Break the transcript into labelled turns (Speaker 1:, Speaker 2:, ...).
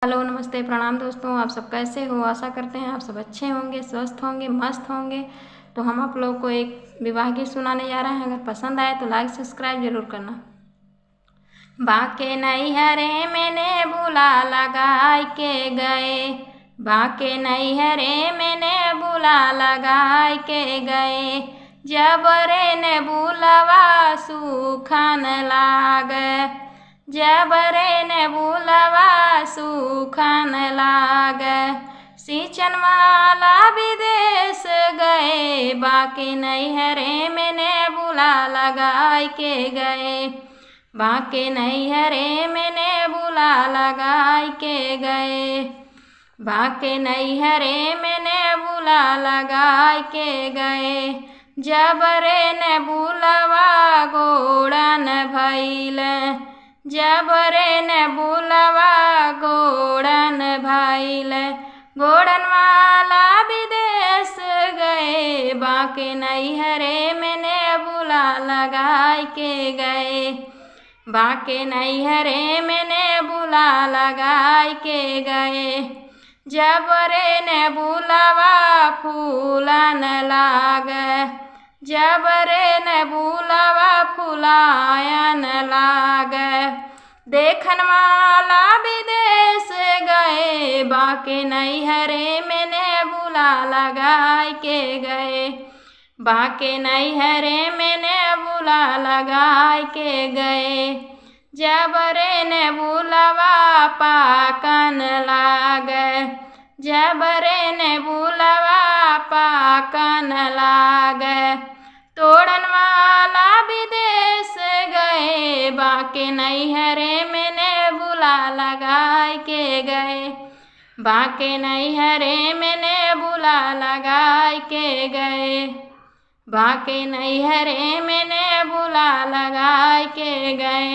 Speaker 1: Hello नमस्ते प्रणाम दोस्तों, आप सब कैसे हो। आशा करते हैं आप सब अच्छे होंगे, स्वस्थ होंगे, मस्त होंगे। तो हम आप लोग को एक विवाह गीत सुनाने जा रहे हैं। अगर पसंद आए तो लाइक सब्सक्राइब जरूर करना। बाके नैहरे मैंने बुला लगाई के गए, बाके नैहरे मैंने बुला लगाई के गए। जब रे ने बुलवा सुखन लागे, जब रे ने बुलवा सुखन लागे। सिंचन वाला विदेश गए, बाके नैहरे मैंने बुला लगाई के गए, बाके नैहरे मैंने बुला लगाई के गए, बाके नैहरे मैंने बुला लगाई के गए। जब रे ने बुलवा गोड़न भइल, जब रे ने बुलवा गोड़न भइल। गोड़न वाला विदेश गए, बाके नैहरे मैंने बुला लगाई के गए, बाके नैहरे मैंने बुला लगाई के गए। जब रे ने बुलवा फूलन लागे, जब रे ने बुलवा फुलायन लागे। देखन वाला विदेश गए, बाके नैहरे मैंने बुला लगाई के गए, बाके नैहरे मैंने बुला लगाई के गए। जब रे ने बुलवा पाकन लागे, जब रे ने बुलवा पाकन लागे। तोड़न वाला विदेश गए, बाके नैहरे मैंने बुला लगाई के गए, बाके नैहरे मैंने बुला लगाई के गए, बाके नैहरे मैंने बुला लगाई के गए।